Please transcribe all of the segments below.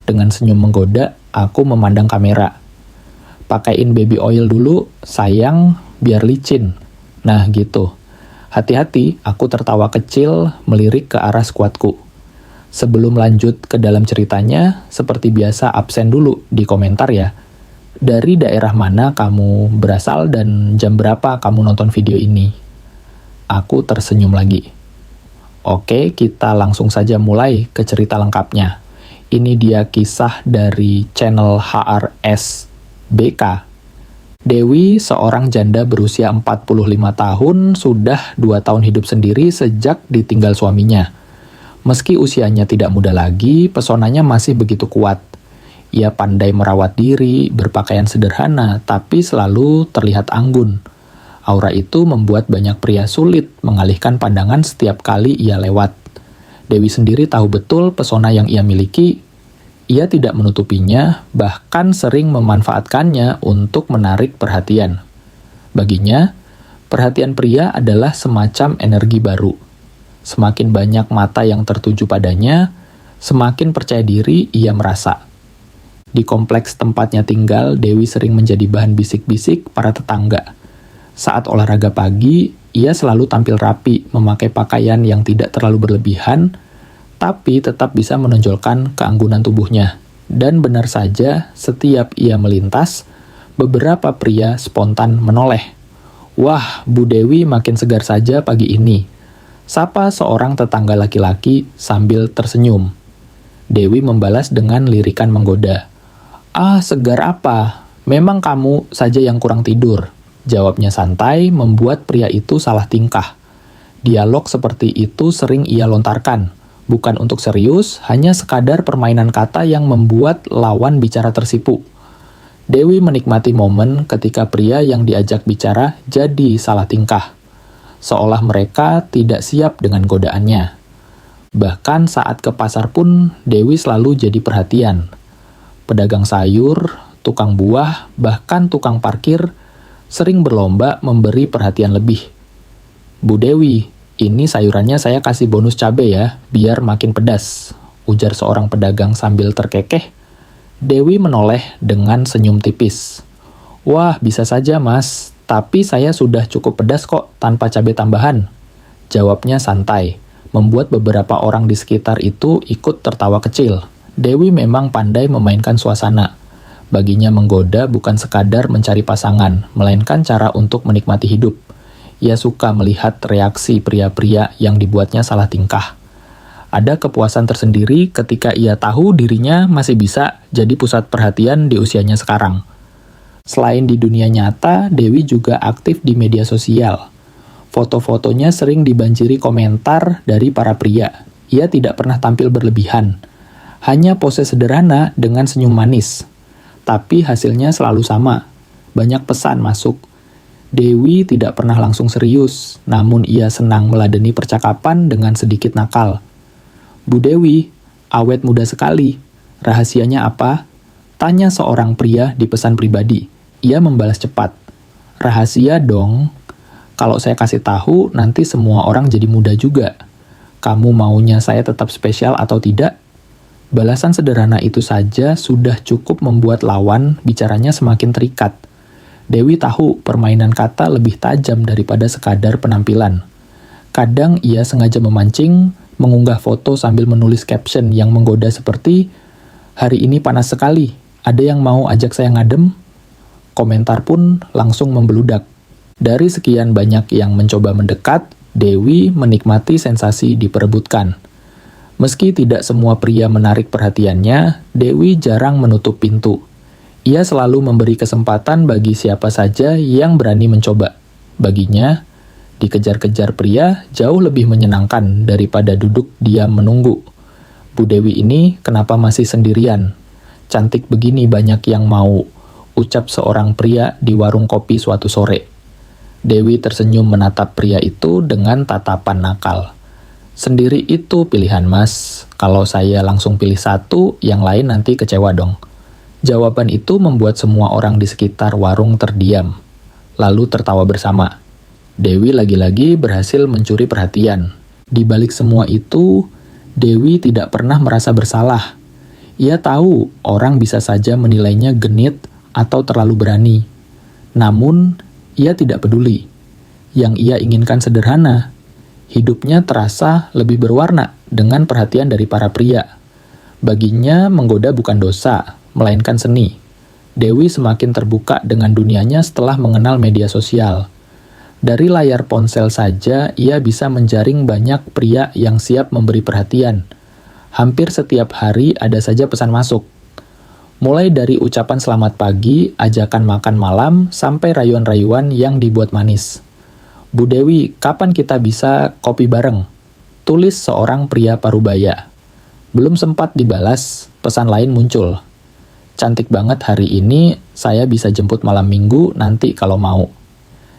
Dengan senyum menggoda, aku memandang kamera. Pakaiin baby oil dulu, sayang, biar licin. Nah gitu. Hati-hati, aku tertawa kecil melirik ke arah skuadku. Sebelum lanjut ke dalam ceritanya, seperti biasa absen dulu di komentar ya. Dari daerah mana kamu berasal dan jam berapa kamu nonton video ini? Aku tersenyum lagi. Oke, kita langsung saja mulai ke cerita lengkapnya. Ini dia kisah dari channel HRSBK. Dewi, seorang janda berusia 45 tahun, sudah 2 tahun hidup sendiri sejak ditinggal suaminya. Meski usianya tidak muda lagi, pesonanya masih begitu kuat. Ia pandai merawat diri, berpakaian sederhana, tapi selalu terlihat anggun. Aura itu membuat banyak pria sulit mengalihkan pandangan setiap kali ia lewat. Dewi sendiri tahu betul pesona yang ia miliki. Ia tidak menutupinya, bahkan sering memanfaatkannya untuk menarik perhatian. Baginya, perhatian pria adalah semacam energi baru. Semakin banyak mata yang tertuju padanya, semakin percaya diri ia merasa. Di kompleks tempatnya tinggal, Dewi sering menjadi bahan bisik-bisik para tetangga. Saat olahraga pagi, ia selalu tampil rapi, memakai pakaian yang tidak terlalu berlebihan, tapi tetap bisa menonjolkan keanggunan tubuhnya. Dan benar saja, setiap ia melintas, beberapa pria spontan menoleh. Wah, Bu Dewi makin segar saja pagi ini. Sapa seorang tetangga laki-laki sambil tersenyum. Dewi membalas dengan lirikan menggoda. Ah, segar apa? Memang kamu saja yang kurang tidur. Jawabnya santai, membuat pria itu salah tingkah. Dialog seperti itu sering ia lontarkan. Bukan untuk serius, hanya sekadar permainan kata yang membuat lawan bicara tersipu. Dewi menikmati momen ketika pria yang diajak bicara jadi salah tingkah. Seolah mereka tidak siap dengan godaannya. Bahkan saat ke pasar pun, Dewi selalu jadi perhatian. Pedagang sayur, tukang buah, bahkan tukang parkir sering berlomba memberi perhatian lebih. Bu Dewi, ini sayurannya saya kasih bonus cabai ya, biar makin pedas, ujar seorang pedagang sambil terkekeh. Dewi menoleh dengan senyum tipis. Wah, bisa saja mas, tapi saya sudah cukup pedas kok tanpa cabai tambahan. Jawabnya santai, membuat beberapa orang di sekitar itu ikut tertawa kecil. Dewi memang pandai memainkan suasana. Baginya menggoda bukan sekadar mencari pasangan, melainkan cara untuk menikmati hidup. Ia suka melihat reaksi pria-pria yang dibuatnya salah tingkah. Ada kepuasan tersendiri ketika ia tahu dirinya masih bisa jadi pusat perhatian di usianya sekarang. Selain di dunia nyata, Dewi juga aktif di media sosial. Foto-fotonya sering dibanjiri komentar dari para pria. Ia tidak pernah tampil berlebihan. Hanya pose sederhana dengan senyum manis. Tapi hasilnya selalu sama. Banyak pesan masuk. Dewi tidak pernah langsung serius, namun ia senang meladeni percakapan dengan sedikit nakal. Bu Dewi, awet muda sekali. Rahasianya apa? Tanya seorang pria di pesan pribadi. Ia membalas cepat. Rahasia dong. Kalau saya kasih tahu, nanti semua orang jadi muda juga. Kamu maunya saya tetap spesial atau tidak? Balasan sederhana itu saja sudah cukup membuat lawan bicaranya semakin terikat. Dewi tahu permainan kata lebih tajam daripada sekadar penampilan. Kadang ia sengaja memancing, mengunggah foto sambil menulis caption yang menggoda seperti, "Hari ini panas sekali, ada yang mau ajak saya ngadem?" Komentar pun langsung membeludak. Dari sekian banyak yang mencoba mendekat, Dewi menikmati sensasi diperebutkan. Meski tidak semua pria menarik perhatiannya, Dewi jarang menutup pintu. Ia selalu memberi kesempatan bagi siapa saja yang berani mencoba. Baginya, dikejar-kejar pria jauh lebih menyenangkan daripada duduk diam menunggu. Bu Dewi ini kenapa masih sendirian? Cantik begini banyak yang mau, ucap seorang pria di warung kopi suatu sore. Dewi tersenyum menatap pria itu dengan tatapan nakal. Sendiri itu pilihan mas, kalau saya langsung pilih satu, yang lain nanti kecewa dong. Jawaban itu membuat semua orang di sekitar warung terdiam, lalu tertawa bersama. Dewi lagi-lagi berhasil mencuri perhatian. Di balik semua itu, Dewi tidak pernah merasa bersalah. Ia tahu orang bisa saja menilainya genit atau terlalu berani. Namun, ia tidak peduli. Yang ia inginkan sederhana. Hidupnya terasa lebih berwarna dengan perhatian dari para pria. Baginya, menggoda bukan dosa, melainkan seni. Dewi semakin terbuka dengan dunianya setelah mengenal media sosial. Dari layar ponsel saja, ia bisa menjaring banyak pria yang siap memberi perhatian. Hampir setiap hari ada saja pesan masuk. Mulai dari ucapan selamat pagi, ajakan makan malam, sampai rayuan-rayuan yang dibuat manis. Bu Dewi, kapan kita bisa kopi bareng? Tulis seorang pria parubaya. Belum sempat dibalas, pesan lain muncul. Cantik banget hari ini, saya bisa jemput malam minggu nanti kalau mau.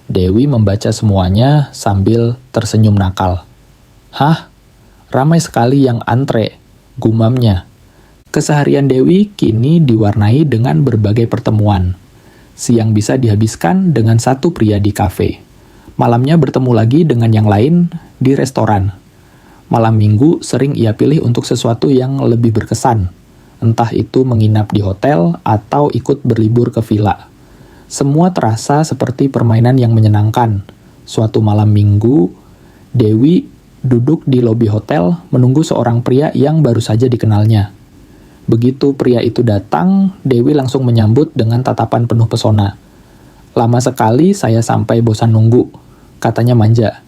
Dewi membaca semuanya sambil tersenyum nakal. Hah? Ramai sekali yang antre, gumamnya. Keseharian Dewi kini diwarnai dengan berbagai pertemuan. Siang bisa dihabiskan dengan satu pria di kafe. Malamnya bertemu lagi dengan yang lain di restoran. Malam minggu sering ia pilih untuk sesuatu yang lebih berkesan. Entah itu menginap di hotel atau ikut berlibur ke villa. Semua terasa seperti permainan yang menyenangkan. Suatu malam minggu, Dewi duduk di lobi hotel menunggu seorang pria yang baru saja dikenalnya. Begitu pria itu datang, Dewi langsung menyambut dengan tatapan penuh pesona. Lama sekali saya sampai bosan nunggu, katanya manja.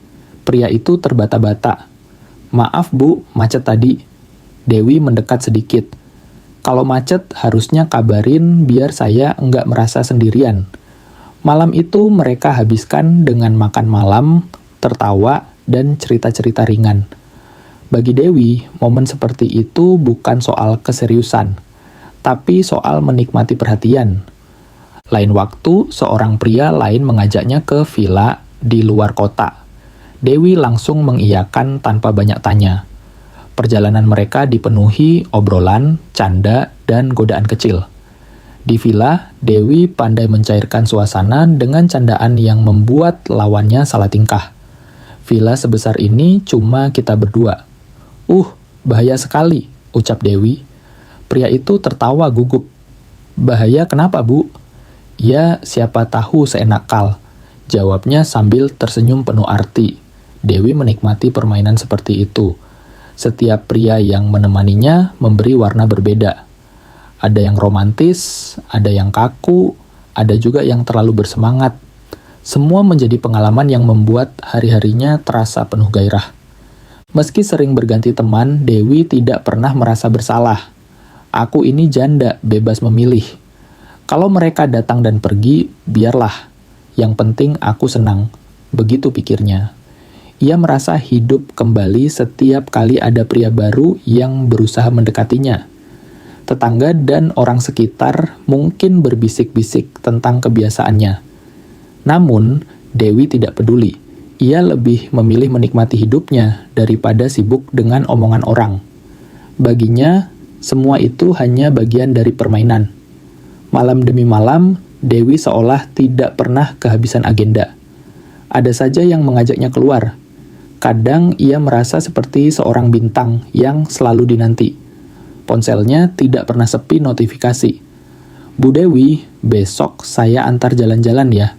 Pria itu terbata-bata. Maaf bu, macet tadi. Dewi mendekat sedikit. Kalau macet harusnya kabarin biar saya enggak merasa sendirian. Malam itu mereka habiskan dengan makan malam, tertawa, dan cerita-cerita ringan. Bagi Dewi, momen seperti itu bukan soal keseriusan, tapi soal menikmati perhatian. Lain waktu, seorang pria lain mengajaknya ke villa di luar kota. Dewi langsung mengiyakan tanpa banyak tanya. Perjalanan mereka dipenuhi obrolan, canda, dan godaan kecil. Di villa, Dewi pandai mencairkan suasana dengan candaan yang membuat lawannya salah tingkah. Villa sebesar ini cuma kita berdua. Bahaya sekali, ucap Dewi. Pria itu tertawa gugup. Bahaya kenapa, Bu? Ya, siapa tahu seenak kal. Jawabnya sambil tersenyum penuh arti. Dewi menikmati permainan seperti itu. Setiap pria yang menemaninya memberi warna berbeda. Ada yang romantis, ada yang kaku, ada juga yang terlalu bersemangat. Semua menjadi pengalaman yang membuat hari-harinya terasa penuh gairah. Meski sering berganti teman, Dewi tidak pernah merasa bersalah. Aku ini janda, bebas memilih. Kalau mereka datang dan pergi, biarlah. Yang penting aku senang. Begitu pikirnya. Ia merasa hidup kembali setiap kali ada pria baru yang berusaha mendekatinya. Tetangga dan orang sekitar mungkin berbisik-bisik tentang kebiasaannya. Namun, Dewi tidak peduli. Ia lebih memilih menikmati hidupnya daripada sibuk dengan omongan orang. Baginya, semua itu hanya bagian dari permainan. Malam demi malam, Dewi seolah tidak pernah kehabisan agenda. Ada saja yang mengajaknya keluar. Kadang ia merasa seperti seorang bintang yang selalu dinanti. Ponselnya tidak pernah sepi notifikasi. Bu Dewi, besok saya antar jalan-jalan ya.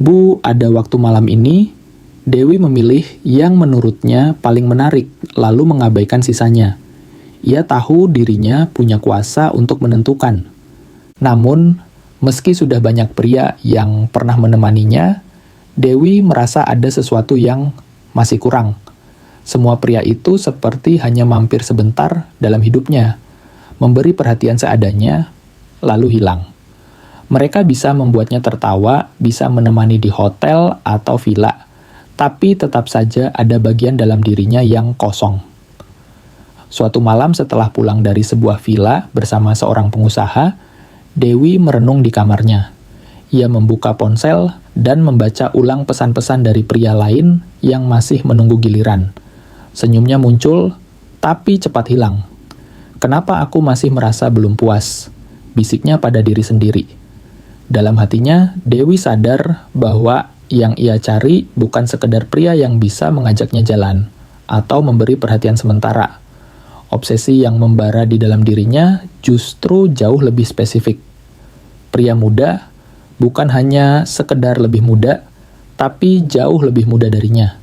Bu, ada waktu malam ini? Dewi memilih yang menurutnya paling menarik, lalu mengabaikan sisanya. Ia tahu dirinya punya kuasa untuk menentukan. Namun, meski sudah banyak pria yang pernah menemaninya, Dewi merasa ada sesuatu yang masih kurang. Semua pria itu seperti hanya mampir sebentar dalam hidupnya, memberi perhatian seadanya, lalu hilang. Mereka bisa membuatnya tertawa, bisa menemani di hotel atau villa, tapi tetap saja ada bagian dalam dirinya yang kosong. Suatu malam setelah pulang dari sebuah villa bersama seorang pengusaha, Dewi merenung di kamarnya. Ia membuka ponsel dan membaca ulang pesan-pesan dari pria lain yang masih menunggu giliran. Senyumnya muncul, tapi cepat hilang. Kenapa aku masih merasa belum puas? Bisiknya pada diri sendiri. Dalam hatinya, Dewi sadar bahwa yang ia cari bukan sekedar pria yang bisa mengajaknya jalan atau memberi perhatian sementara. Obsesi yang membara di dalam dirinya justru jauh lebih spesifik. Pria muda bukan hanya sekedar lebih muda, tapi jauh lebih muda darinya.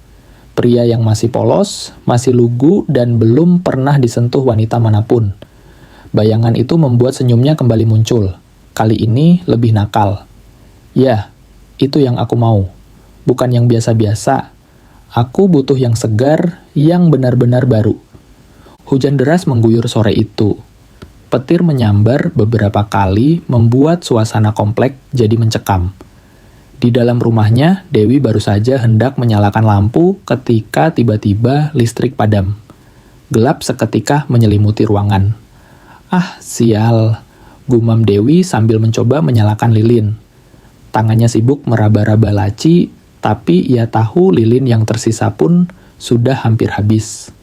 Pria yang masih polos, masih lugu, dan belum pernah disentuh wanita manapun. Bayangan itu membuat senyumnya kembali muncul. Kali ini lebih nakal. Ya, itu yang aku mau. Bukan yang biasa-biasa. Aku butuh yang segar, yang benar-benar baru. Hujan deras mengguyur sore itu. Petir menyambar beberapa kali membuat suasana komplek jadi mencekam. Di dalam rumahnya, Dewi baru saja hendak menyalakan lampu ketika tiba-tiba listrik padam. Gelap seketika menyelimuti ruangan. Ah, sial, gumam Dewi sambil mencoba menyalakan lilin. Tangannya sibuk meraba-raba laci, tapi ia tahu lilin yang tersisa pun sudah hampir habis.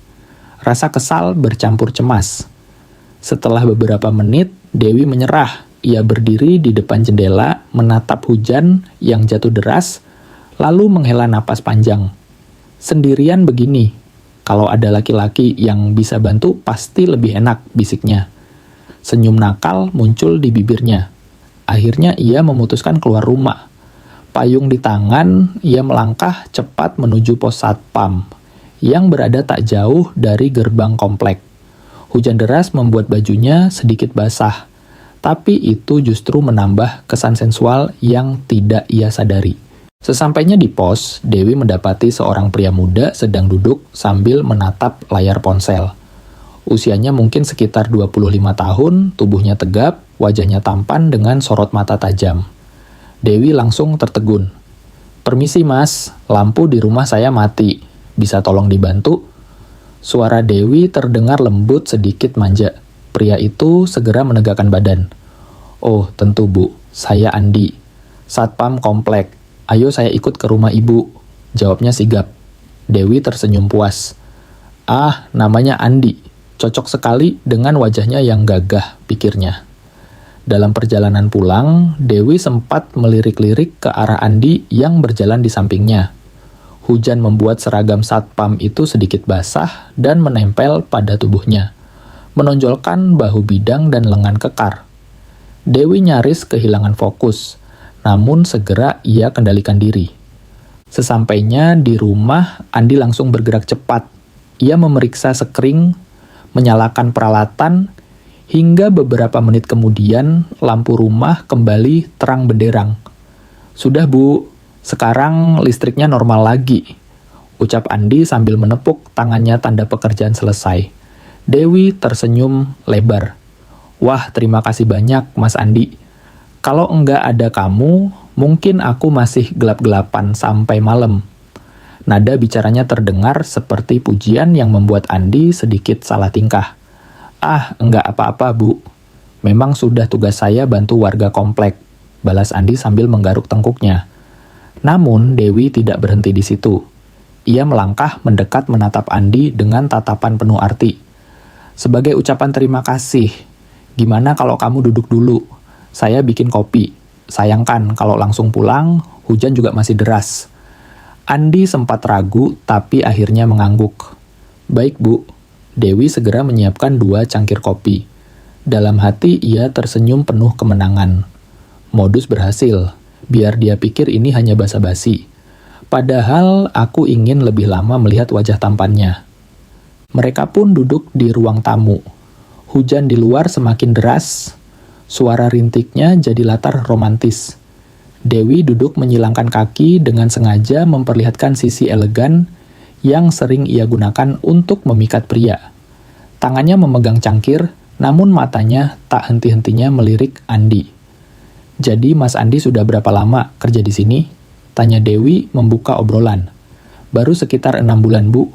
Rasa kesal bercampur cemas. Setelah beberapa menit, Dewi menyerah. Ia berdiri di depan jendela, menatap hujan yang jatuh deras, lalu menghela napas panjang. Sendirian begini, kalau ada laki-laki yang bisa bantu pasti lebih enak, bisiknya. Senyum nakal muncul di bibirnya. Akhirnya ia memutuskan keluar rumah. Payung di tangan, ia melangkah cepat menuju pos satpam yang berada tak jauh dari gerbang komplek. Hujan deras membuat bajunya sedikit basah, tapi itu justru menambah kesan sensual yang tidak ia sadari. Sesampainya di pos, Dewi mendapati seorang pria muda sedang duduk sambil menatap layar ponsel. Usianya mungkin sekitar 25 tahun, tubuhnya tegap, wajahnya tampan dengan sorot mata tajam. Dewi langsung tertegun. "Permisi mas, lampu di rumah saya mati. Bisa tolong dibantu?" Suara Dewi terdengar lembut sedikit manja. Pria itu segera menegakkan badan. "Oh, tentu bu, saya Andi. Satpam komplek. Ayo saya ikut ke rumah ibu," jawabnya sigap. Dewi tersenyum puas. "Ah, namanya Andi. Cocok sekali dengan wajahnya yang gagah," pikirnya. Dalam perjalanan pulang, Dewi sempat melirik-lirik ke arah Andi yang berjalan di sampingnya. Hujan membuat seragam satpam itu sedikit basah dan menempel pada tubuhnya, menonjolkan bahu bidang dan lengan kekar. Dewi nyaris kehilangan fokus, namun segera ia kendalikan diri. Sesampainya di rumah, Andi langsung bergerak cepat. Ia memeriksa sekring, menyalakan peralatan, hingga beberapa menit kemudian lampu rumah kembali terang benderang. "Sudah bu, sekarang listriknya normal lagi," ucap Andi sambil menepuk tangannya tanda pekerjaan selesai. Dewi tersenyum lebar. "Wah, terima kasih banyak Mas Andi. Kalau enggak ada kamu, mungkin aku masih gelap-gelapan sampai malam." Nada bicaranya terdengar seperti pujian yang membuat Andi sedikit salah tingkah. "Ah, enggak apa-apa bu. Memang sudah tugas saya bantu warga komplek," balas Andi sambil menggaruk tengkuknya. Namun, Dewi tidak berhenti di situ. Ia melangkah mendekat menatap Andi dengan tatapan penuh arti. "Sebagai ucapan terima kasih, gimana kalau kamu duduk dulu? Saya bikin kopi. Sayangkan kalau langsung pulang, hujan juga masih deras." Andi sempat ragu, tapi akhirnya mengangguk. "Baik bu." Dewi segera menyiapkan 2 cangkir kopi. Dalam hati ia tersenyum penuh kemenangan. Modus berhasil. Biar dia pikir ini hanya basa-basi. Padahal aku ingin lebih lama melihat wajah tampannya. Mereka pun duduk di ruang tamu. Hujan di luar semakin deras. Suara rintiknya jadi latar romantis. Dewi duduk menyilangkan kaki dengan sengaja memperlihatkan sisi elegan yang sering ia gunakan untuk memikat pria. Tangannya memegang cangkir, namun matanya tak henti-hentinya melirik Andi. "Jadi Mas Andi sudah berapa lama kerja di sini?" tanya Dewi membuka obrolan. "Baru sekitar 6 bulan, Bu."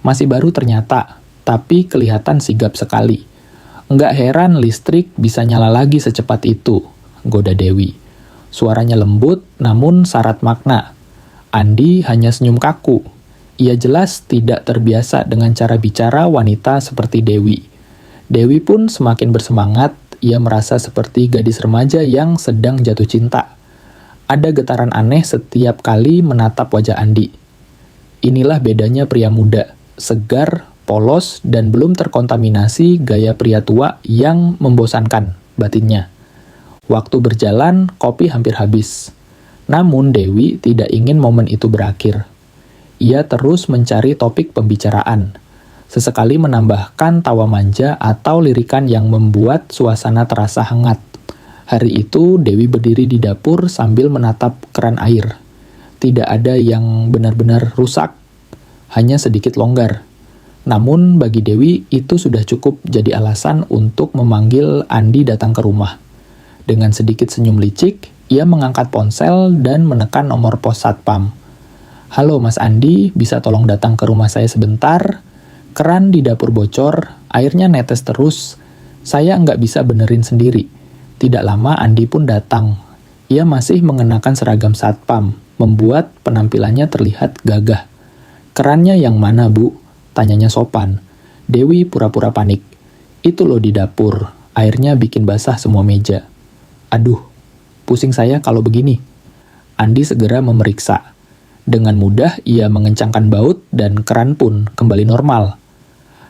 Masih baru ternyata, tapi kelihatan sigap sekali." "Nggak heran listrik bisa nyala lagi secepat itu," goda Dewi. Suaranya lembut, namun syarat makna. Andi hanya senyum kaku. Ia jelas tidak terbiasa dengan cara bicara wanita seperti Dewi. Dewi pun semakin bersemangat. Ia merasa seperti gadis remaja yang sedang jatuh cinta. Ada getaran aneh setiap kali menatap wajah Andi. Inilah bedanya pria muda, segar, polos dan belum terkontaminasi gaya pria tua yang membosankan batinnya. Waktu berjalan, kopi hampir habis. Namun Dewi tidak ingin momen itu berakhir. Ia terus mencari topik pembicaraan. Sesekali menambahkan tawa manja atau lirikan yang membuat suasana terasa hangat. Hari itu Dewi berdiri di dapur sambil menatap keran air. Tidak ada yang benar-benar rusak, hanya sedikit longgar. Namun bagi Dewi itu sudah cukup jadi alasan untuk memanggil Andi datang ke rumah. Dengan sedikit senyum licik, ia mengangkat ponsel dan menekan nomor pos satpam. "Halo Mas Andi, bisa tolong datang ke rumah saya sebentar? Keran di dapur bocor, airnya netes terus. Saya nggak bisa benerin sendiri." Tidak lama Andi pun datang. Ia masih mengenakan seragam satpam, membuat penampilannya terlihat gagah. "Kerannya yang mana, Bu?" tanyanya sopan. Dewi pura-pura panik. "Itu loh di dapur, airnya bikin basah semua meja." "Aduh, pusing saya kalau begini." Andi segera memeriksa. Dengan mudah ia mengencangkan baut dan keran pun kembali normal.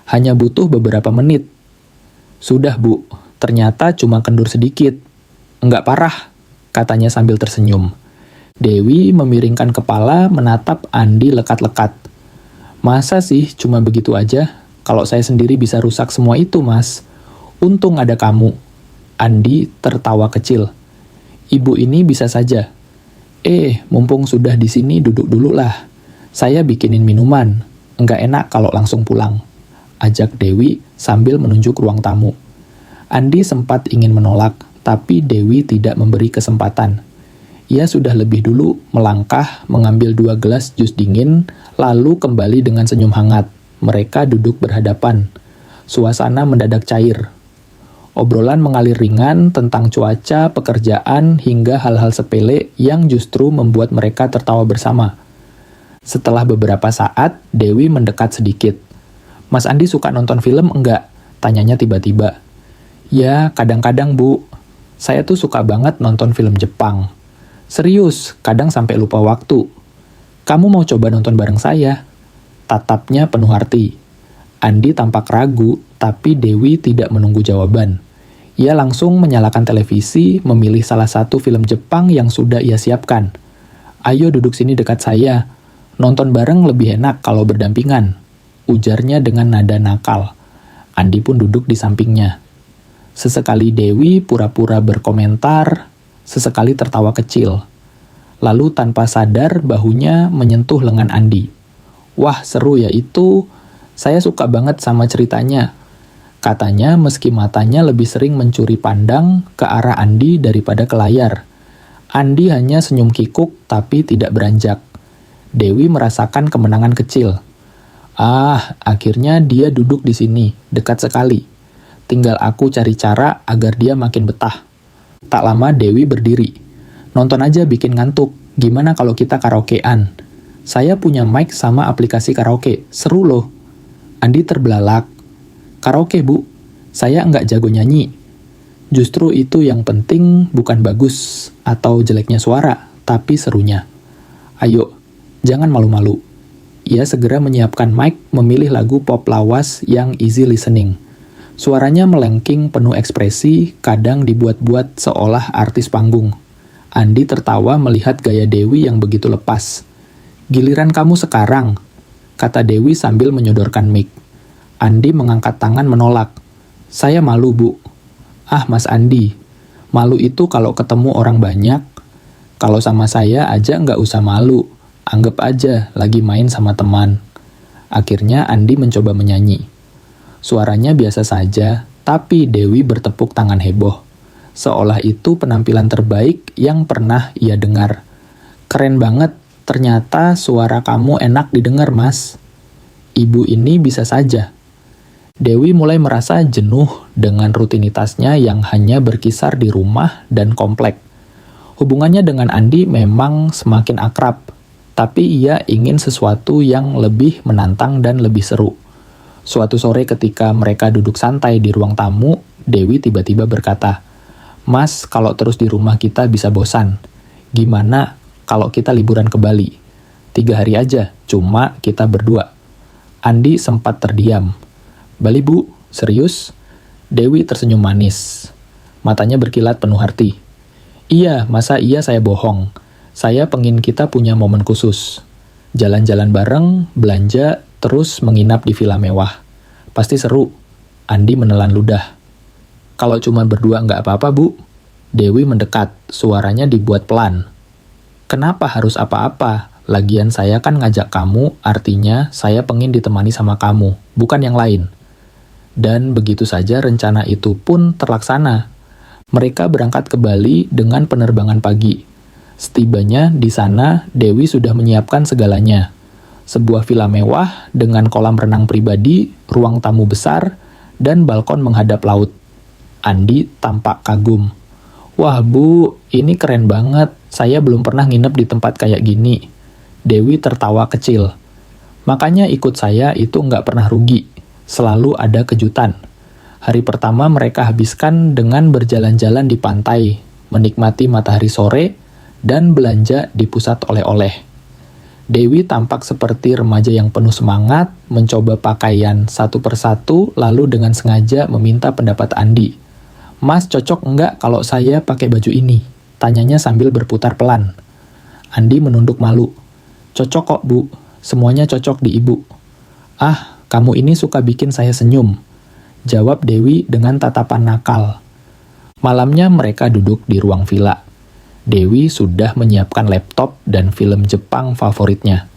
Hanya butuh beberapa menit. "Sudah, Bu, ternyata cuma kendur sedikit." "Enggak parah," katanya sambil tersenyum. Dewi memiringkan kepala menatap Andi lekat-lekat. "Masa sih cuma begitu aja? Kalau saya sendiri bisa rusak semua itu, Mas. Untung ada kamu." Andi tertawa kecil. "Ibu ini bisa saja." Mumpung sudah di sini duduk dulu lah. Saya bikinin minuman. Enggak enak kalau langsung pulang," ajak Dewi sambil menunjuk ruang tamu. Andi sempat ingin menolak, tapi Dewi tidak memberi kesempatan. Ia sudah lebih dulu melangkah, mengambil 2 gelas jus dingin, lalu kembali dengan senyum hangat. Mereka duduk berhadapan. Suasana mendadak cair. Obrolan mengalir ringan tentang cuaca, pekerjaan, hingga hal-hal sepele yang justru membuat mereka tertawa bersama. Setelah beberapa saat, Dewi mendekat sedikit. "Mas Andi suka nonton film enggak?" tanyanya tiba-tiba. "Ya, kadang-kadang, Bu. Saya tuh suka banget nonton film Jepang. Serius, kadang sampai lupa waktu. Kamu mau coba nonton bareng saya?" Tatapnya penuh arti. Andi tampak ragu, tapi Dewi tidak menunggu jawaban. Ia langsung menyalakan televisi, memilih salah satu film Jepang yang sudah ia siapkan. "Ayo duduk sini dekat saya. Nonton bareng lebih enak kalau berdampingan," ujarnya dengan nada nakal. Andi pun duduk di sampingnya. Sesekali Dewi pura-pura berkomentar, sesekali tertawa kecil. Lalu tanpa sadar bahunya menyentuh lengan Andi. "Wah, seru ya itu. Saya suka banget sama ceritanya," katanya meski matanya lebih sering mencuri pandang ke arah Andi daripada ke layar. Andi hanya senyum kikuk tapi tidak beranjak. Dewi merasakan kemenangan kecil. Akhirnya dia duduk di sini, dekat sekali. Tinggal aku cari cara agar dia makin betah. Tak lama Dewi berdiri. "Nonton aja bikin ngantuk. Gimana kalau kita karaokean? Saya punya mic sama aplikasi karaoke. Seru loh." Andi terbelalak. "Karaoke, Bu. Saya nggak jago nyanyi." Justru itu yang penting, bukan bagus atau jeleknya suara, tapi serunya. "Ayo, jangan malu-malu." Ia segera menyiapkan mic, memilih lagu pop lawas yang easy listening. Suaranya melengking penuh ekspresi, kadang dibuat-buat seolah artis panggung. Andi tertawa melihat gaya Dewi yang begitu lepas. "Giliran kamu sekarang," kata Dewi sambil menyodorkan mic. Andi mengangkat tangan menolak. "Saya malu, Bu." Mas Andi, malu itu kalau ketemu orang banyak. Kalau sama saya aja nggak usah malu. Anggap aja lagi main sama teman." Akhirnya Andi mencoba menyanyi. Suaranya biasa saja, tapi Dewi bertepuk tangan heboh. Seolah itu penampilan terbaik yang pernah ia dengar. "Keren banget, ternyata suara kamu enak didengar, Mas." "Ibu ini bisa saja." Dewi mulai merasa jenuh dengan rutinitasnya yang hanya berkisar di rumah dan komplek. Hubungannya dengan Andi memang semakin akrab, tapi ia ingin sesuatu yang lebih menantang dan lebih seru. Suatu sore ketika mereka duduk santai di ruang tamu, Dewi tiba-tiba berkata, "Mas, kalau terus di rumah kita bisa bosan. Gimana kalau kita liburan ke Bali? 3 hari aja, cuma kita berdua." Andi sempat terdiam. "Bali Bu, serius?" Dewi tersenyum manis. Matanya berkilat penuh arti. "Iya, masa iya saya bohong? Saya pengen kita punya momen khusus. Jalan-jalan bareng, belanja, terus menginap di villa mewah. Pasti seru." Andi menelan ludah. "Kalau cuma berdua nggak apa-apa, Bu." Dewi mendekat, suaranya dibuat pelan. "Kenapa harus apa-apa? Lagian saya kan ngajak kamu, artinya saya pengen ditemani sama kamu, bukan yang lain." Dan begitu saja rencana itu pun terlaksana. Mereka berangkat ke Bali dengan penerbangan pagi. Setibanya di sana, Dewi sudah menyiapkan segalanya. Sebuah villa mewah dengan kolam renang pribadi, ruang tamu besar, dan balkon menghadap laut. Andi tampak kagum. "Wah Bu, ini keren banget. Saya belum pernah nginep di tempat kayak gini." Dewi tertawa kecil. "Makanya ikut saya itu nggak pernah rugi. Selalu ada kejutan." Hari pertama mereka habiskan dengan berjalan-jalan di pantai, menikmati matahari sore, dan belanja di pusat oleh-oleh. Dewi tampak seperti remaja yang penuh semangat, mencoba pakaian satu persatu, lalu dengan sengaja meminta pendapat Andi. "Mas, cocok nggak kalau saya pakai baju ini?" Tanyanya sambil berputar pelan. Andi menunduk malu. "Cocok kok, Bu. Semuanya cocok di Ibu." "Ah, kamu ini suka bikin saya senyum," jawab Dewi dengan tatapan nakal. Malamnya mereka duduk di ruang villa. Dewi sudah menyiapkan laptop dan film Jepang favoritnya.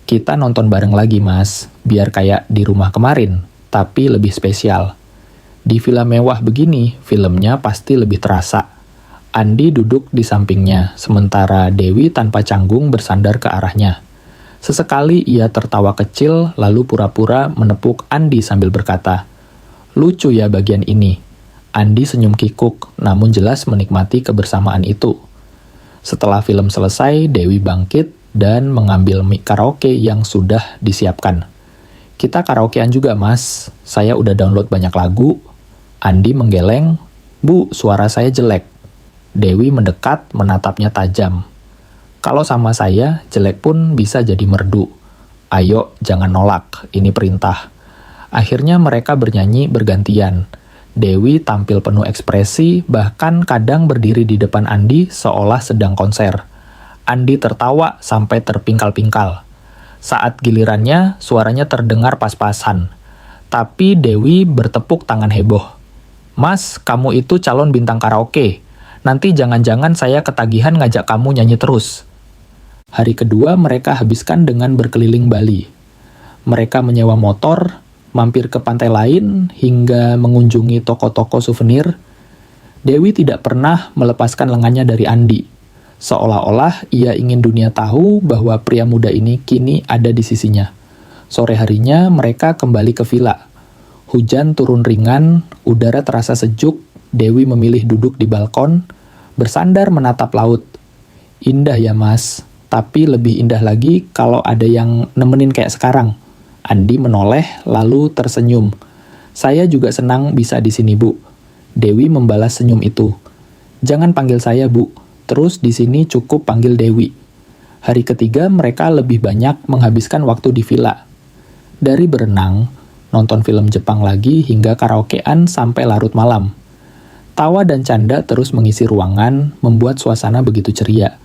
"Kita nonton bareng lagi, Mas. Biar kayak di rumah kemarin, tapi lebih spesial. Di villa mewah begini, filmnya pasti lebih terasa." Andi duduk di sampingnya, sementara Dewi tanpa canggung bersandar ke arahnya. Sesekali ia tertawa kecil, lalu pura-pura menepuk Andi sambil berkata, "Lucu ya bagian ini." Andi senyum kikuk, namun jelas menikmati kebersamaan itu. Setelah film selesai, Dewi bangkit dan mengambil mic karaoke yang sudah disiapkan. "Kita karaokean juga, Mas. Saya udah download banyak lagu." Andi menggeleng, "Bu, suara saya jelek." Dewi mendekat, menatapnya tajam. "Kalau sama saya, jelek pun bisa jadi merdu. Ayo, jangan nolak, ini perintah." Akhirnya mereka bernyanyi bergantian. Dewi tampil penuh ekspresi, bahkan kadang berdiri di depan Andi seolah sedang konser. Andi tertawa sampai terpingkal-pingkal. Saat gilirannya, suaranya terdengar pas-pasan. Tapi Dewi bertepuk tangan heboh. "Mas, kamu itu calon bintang karaoke. Nanti jangan-jangan saya ketagihan ngajak kamu nyanyi terus." Hari kedua mereka habiskan dengan berkeliling Bali. Mereka menyewa motor, mampir ke pantai lain, hingga mengunjungi toko-toko souvenir. Dewi tidak pernah melepaskan lengannya dari Andi. Seolah-olah ia ingin dunia tahu bahwa pria muda ini kini ada di sisinya. Sore harinya mereka kembali ke villa. Hujan turun ringan, udara terasa sejuk. Dewi memilih duduk di balkon, bersandar menatap laut. "Indah ya Mas, tapi lebih indah lagi kalau ada yang nemenin kayak sekarang." Andi menoleh lalu tersenyum. "Saya juga senang bisa di sini, Bu." Dewi membalas senyum itu. "Jangan panggil saya, Bu. Terus di sini cukup panggil Dewi." Hari ketiga mereka lebih banyak menghabiskan waktu di villa. Dari berenang, nonton film Jepang lagi hingga karaokean sampai larut malam. Tawa dan canda terus mengisi ruangan, membuat suasana begitu ceria.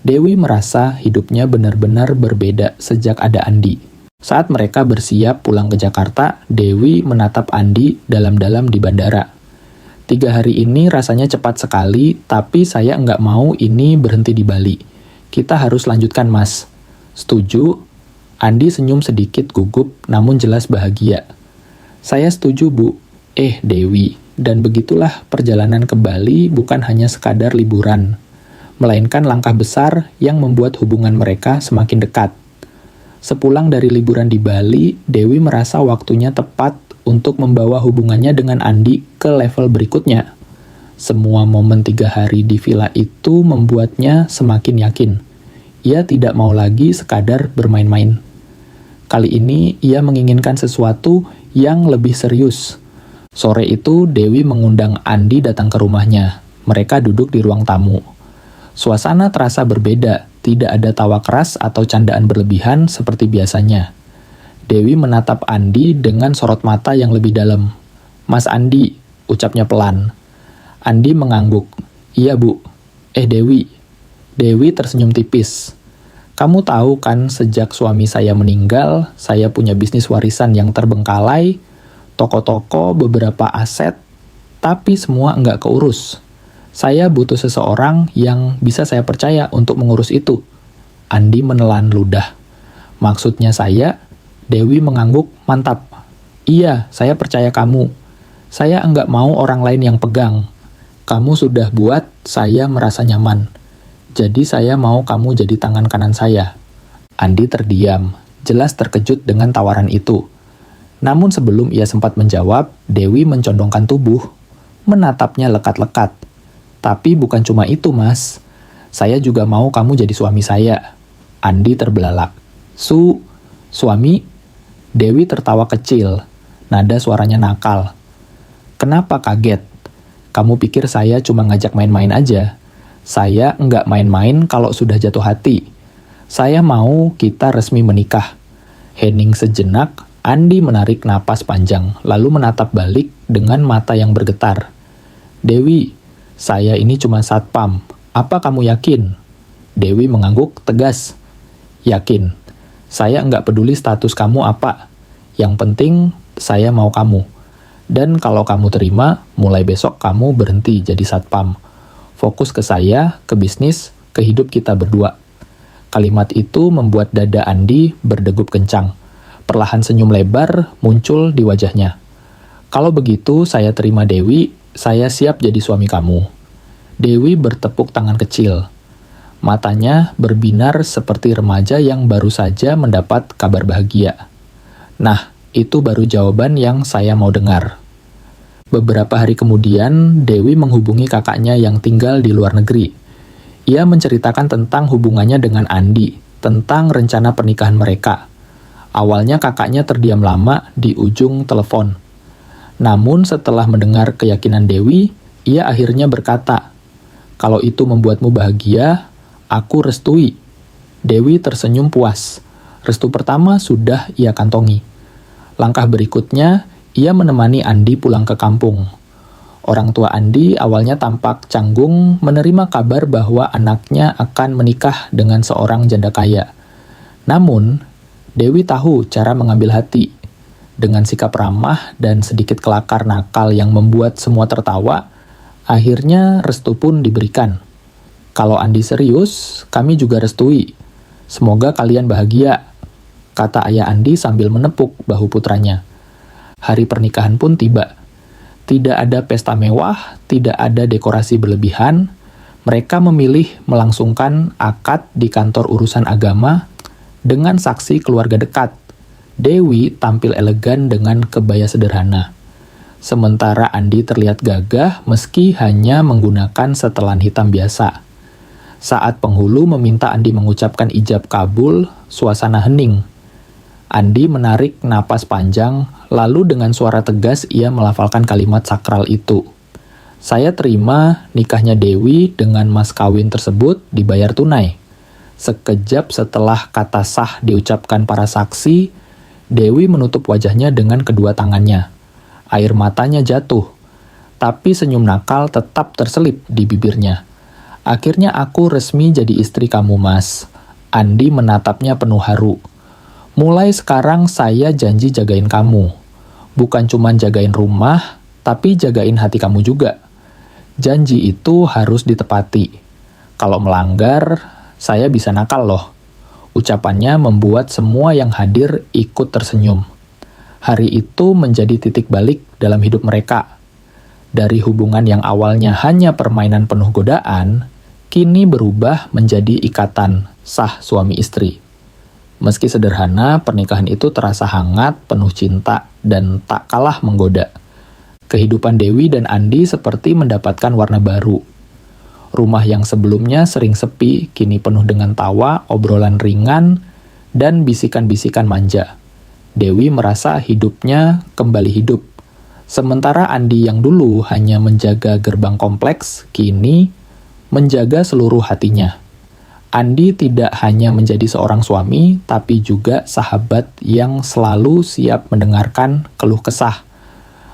Dewi merasa hidupnya benar-benar berbeda sejak ada Andi. Saat mereka bersiap pulang ke Jakarta, Dewi menatap Andi dalam-dalam di bandara. 3 hari ini rasanya cepat sekali, tapi saya nggak mau ini berhenti di Bali. Kita harus lanjutkan, Mas." "Setuju?" Andi senyum sedikit gugup, namun jelas bahagia. "Saya setuju, Bu." Dewi, dan begitulah perjalanan ke Bali bukan hanya sekadar liburan, melainkan langkah besar yang membuat hubungan mereka semakin dekat. Sepulang dari liburan di Bali, Dewi merasa waktunya tepat untuk membawa hubungannya dengan Andi ke level berikutnya. Semua momen 3 hari di villa itu membuatnya semakin yakin. Ia tidak mau lagi sekadar bermain-main. Kali ini, ia menginginkan sesuatu yang lebih serius. Sore itu, Dewi mengundang Andi datang ke rumahnya. Mereka duduk di ruang tamu. Suasana terasa berbeda, tidak ada tawa keras atau candaan berlebihan seperti biasanya. Dewi menatap Andi dengan sorot mata yang lebih dalam. "Mas Andi," ucapnya pelan. Andi mengangguk. "Iya, Bu." Dewi." Dewi tersenyum tipis. "Kamu tahu kan sejak suami saya meninggal, saya punya bisnis warisan yang terbengkalai, toko-toko, beberapa aset, tapi semua nggak keurus. Saya butuh seseorang yang bisa saya percaya untuk mengurus itu." Andi menelan ludah. "Maksudnya saya?" Dewi mengangguk, "Mantap. Iya, saya percaya kamu. Saya nggak mau orang lain yang pegang. Kamu sudah buat saya merasa nyaman. Jadi saya mau kamu jadi tangan kanan saya." Andi terdiam, jelas terkejut dengan tawaran itu. Namun sebelum ia sempat menjawab, Dewi mencondongkan tubuh, menatapnya lekat-lekat. "Tapi bukan cuma itu, Mas. Saya juga mau kamu jadi suami saya." Andi terbelalak. Suami?" Dewi tertawa kecil, nada suaranya nakal. "Kenapa kaget? Kamu pikir saya cuma ngajak main-main aja? Saya nggak main-main kalau sudah jatuh hati. Saya mau kita resmi menikah." Hening sejenak, Andi menarik napas panjang, lalu menatap balik dengan mata yang bergetar. "Dewi, saya ini cuma satpam. Apa kamu yakin?" Dewi mengangguk tegas. "Yakin. Saya nggak peduli status kamu apa. Yang penting, saya mau kamu. Dan kalau kamu terima, mulai besok kamu berhenti jadi satpam. Fokus ke saya, ke bisnis, ke hidup kita berdua." Kalimat itu membuat dada Andi berdegup kencang. Perlahan senyum lebar muncul di wajahnya. "Kalau begitu, saya terima Dewi. Saya siap jadi suami kamu." Dewi bertepuk tangan kecil. Matanya berbinar seperti remaja yang baru saja mendapat kabar bahagia. "Nah, itu baru jawaban yang saya mau dengar." Beberapa hari kemudian, Dewi menghubungi kakaknya yang tinggal di luar negeri. Ia menceritakan tentang hubungannya dengan Andi, tentang rencana pernikahan mereka. Awalnya kakaknya terdiam lama di ujung telepon. Namun setelah mendengar keyakinan Dewi, ia akhirnya berkata, "Kalau itu membuatmu bahagia, aku restui." Dewi tersenyum puas. Restu pertama sudah ia kantongi. Langkah berikutnya, ia menemani Andi pulang ke kampung. Orang tua Andi awalnya tampak canggung menerima kabar bahwa anaknya akan menikah dengan seorang janda kaya. Namun, Dewi tahu cara mengambil hati. Dengan sikap ramah dan sedikit kelakar nakal yang membuat semua tertawa, akhirnya restu pun diberikan. "Kalau Andi serius, kami juga restui. Semoga kalian bahagia," kata ayah Andi sambil menepuk bahu putranya. Hari pernikahan pun tiba. Tidak ada pesta mewah, tidak ada dekorasi berlebihan. Mereka memilih melangsungkan akad di kantor urusan agama dengan saksi keluarga dekat. Dewi tampil elegan dengan kebaya sederhana. Sementara Andi terlihat gagah meski hanya menggunakan setelan hitam biasa. Saat penghulu meminta Andi mengucapkan ijab kabul, suasana hening. Andi menarik napas panjang, lalu dengan suara tegas ia melafalkan kalimat sakral itu. "Saya terima nikahnya Dewi dengan mas kawin tersebut dibayar tunai." Sekejap setelah kata sah diucapkan para saksi, Dewi menutup wajahnya dengan kedua tangannya. Air matanya jatuh, tapi senyum nakal tetap terselip di bibirnya. "Akhirnya aku resmi jadi istri kamu, Mas." Andi menatapnya penuh haru. "Mulai sekarang saya janji jagain kamu. Bukan cuma jagain rumah, tapi jagain hati kamu juga. Janji itu harus ditepati. Kalau melanggar, saya bisa nakal loh." Ucapannya membuat semua yang hadir ikut tersenyum. Hari itu menjadi titik balik dalam hidup mereka. Dari hubungan yang awalnya hanya permainan penuh godaan, kini berubah menjadi ikatan sah suami istri. Meski sederhana, pernikahan itu terasa hangat, penuh cinta, dan tak kalah menggoda. Kehidupan Dewi dan Andi seperti mendapatkan warna baru. Rumah yang sebelumnya sering sepi, kini penuh dengan tawa, obrolan ringan, dan bisikan-bisikan manja. Dewi merasa hidupnya kembali hidup. Sementara Andi yang dulu hanya menjaga gerbang kompleks, kini menjaga seluruh hatinya. Andi tidak hanya menjadi seorang suami, tapi juga sahabat yang selalu siap mendengarkan keluh kesah.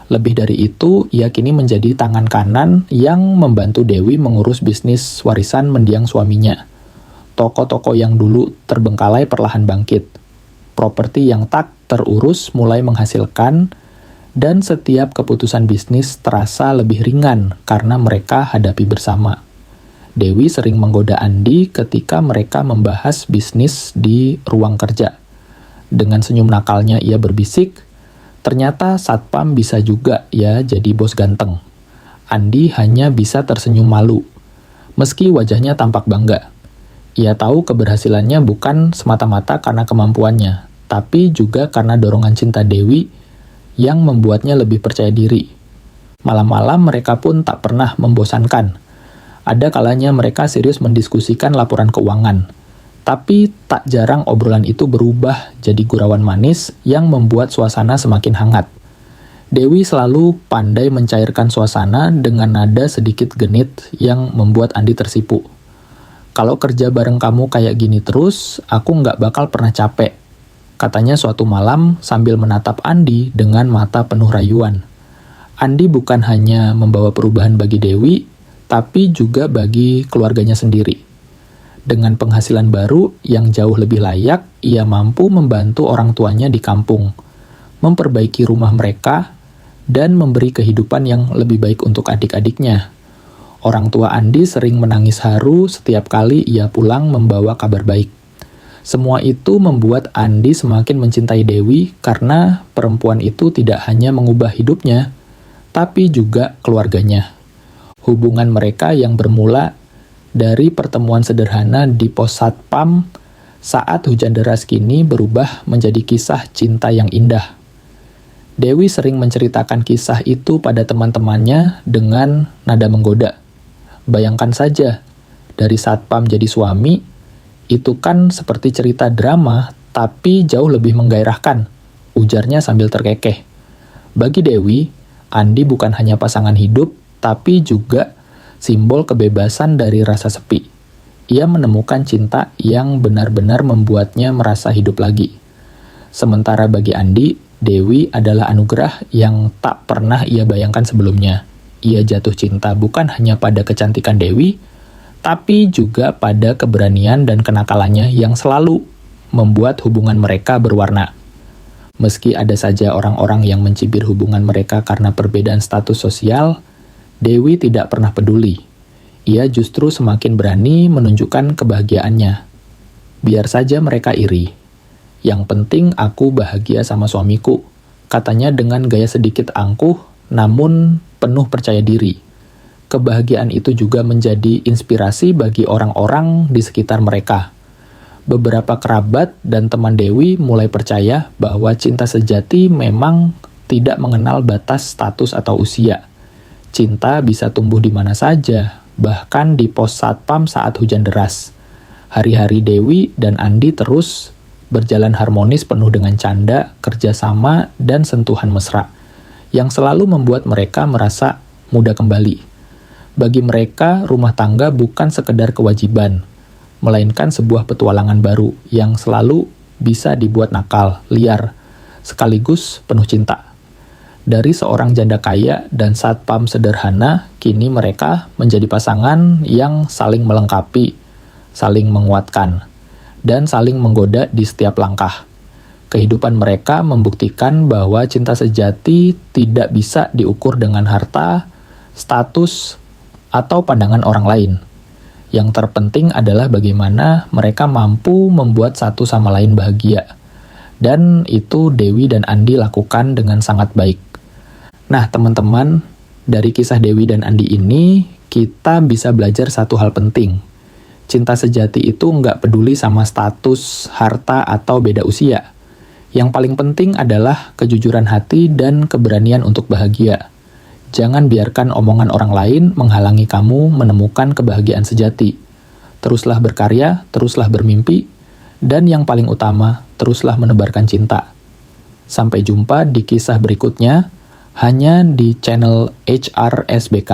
Lebih dari itu, ia kini menjadi tangan kanan yang membantu Dewi mengurus bisnis warisan mendiang suaminya. Toko-toko yang dulu terbengkalai perlahan bangkit. Properti yang tak terurus mulai menghasilkan, dan setiap keputusan bisnis terasa lebih ringan karena mereka hadapi bersama. Dewi sering menggoda Andi ketika mereka membahas bisnis di ruang kerja. Dengan senyum nakalnya ia berbisik, ternyata satpam bisa juga ya jadi bos ganteng. Andi hanya bisa tersenyum malu, meski wajahnya tampak bangga. Ia tahu keberhasilannya bukan semata-mata karena kemampuannya, tapi juga karena dorongan cinta Dewi yang membuatnya lebih percaya diri. Malam-malam mereka pun tak pernah membosankan. Ada kalanya mereka serius mendiskusikan laporan keuangan, tapi tak jarang obrolan itu berubah jadi gurauan manis yang membuat suasana semakin hangat. Dewi selalu pandai mencairkan suasana dengan nada sedikit genit yang membuat Andi tersipu. Kalau kerja bareng kamu kayak gini terus, aku nggak bakal pernah capek, katanya suatu malam sambil menatap Andi dengan mata penuh rayuan. Andi bukan hanya membawa perubahan bagi Dewi, tapi juga bagi keluarganya sendiri. Dengan penghasilan baru yang jauh lebih layak, ia mampu membantu orang tuanya di kampung, memperbaiki rumah mereka, dan memberi kehidupan yang lebih baik untuk adik-adiknya. Orang tua Andi sering menangis haru setiap kali ia pulang membawa kabar baik. Semua itu membuat Andi semakin mencintai Dewi karena perempuan itu tidak hanya mengubah hidupnya, tapi juga keluarganya. Hubungan mereka yang bermula dari pertemuan sederhana di pos satpam saat hujan deras kini berubah menjadi kisah cinta yang indah. Dewi sering menceritakan kisah itu pada teman-temannya dengan nada menggoda. Bayangkan saja, dari satpam jadi suami, itu kan seperti cerita drama, tapi jauh lebih menggairahkan, ujarnya sambil terkekeh. Bagi Dewi, Andi bukan hanya pasangan hidup, tapi juga simbol kebebasan dari rasa sepi. Ia menemukan cinta yang benar-benar membuatnya merasa hidup lagi. Sementara bagi Andi, Dewi adalah anugerah yang tak pernah ia bayangkan sebelumnya. Ia jatuh cinta bukan hanya pada kecantikan Dewi, tapi juga pada keberanian dan kenakalannya yang selalu membuat hubungan mereka berwarna. Meski ada saja orang-orang yang mencibir hubungan mereka karena perbedaan status sosial, Dewi tidak pernah peduli. Ia justru semakin berani menunjukkan kebahagiaannya. Biar saja mereka iri. Yang penting aku bahagia sama suamiku, katanya dengan gaya sedikit angkuh, namun penuh percaya diri. Kebahagiaan itu juga menjadi inspirasi bagi orang-orang di sekitar mereka. Beberapa kerabat dan teman Dewi mulai percaya bahwa cinta sejati memang tidak mengenal batas status atau usia. Cinta bisa tumbuh di mana saja, bahkan di pos satpam saat hujan deras. Hari-hari Dewi dan Andi terus berjalan harmonis penuh dengan canda, kerjasama, dan sentuhan mesra, yang selalu membuat mereka merasa muda kembali. Bagi mereka, rumah tangga bukan sekedar kewajiban, melainkan sebuah petualangan baru yang selalu bisa dibuat nakal, liar, sekaligus penuh cinta. Dari seorang janda kaya dan satpam sederhana, kini mereka menjadi pasangan yang saling melengkapi, saling menguatkan, dan saling menggoda di setiap langkah. Kehidupan mereka membuktikan bahwa cinta sejati tidak bisa diukur dengan harta, status, atau pandangan orang lain. Yang terpenting adalah bagaimana mereka mampu membuat satu sama lain bahagia. Dan itu Dewi dan Andi lakukan dengan sangat baik. Nah teman-teman, dari kisah Dewi dan Andi ini, kita bisa belajar satu hal penting. Cinta sejati itu nggak peduli sama status, harta, atau beda usia. Yang paling penting adalah kejujuran hati dan keberanian untuk bahagia. Jangan biarkan omongan orang lain menghalangi kamu menemukan kebahagiaan sejati. Teruslah berkarya, teruslah bermimpi, dan yang paling utama, teruslah menebarkan cinta. Sampai jumpa di kisah berikutnya, hanya di channel HRSBK.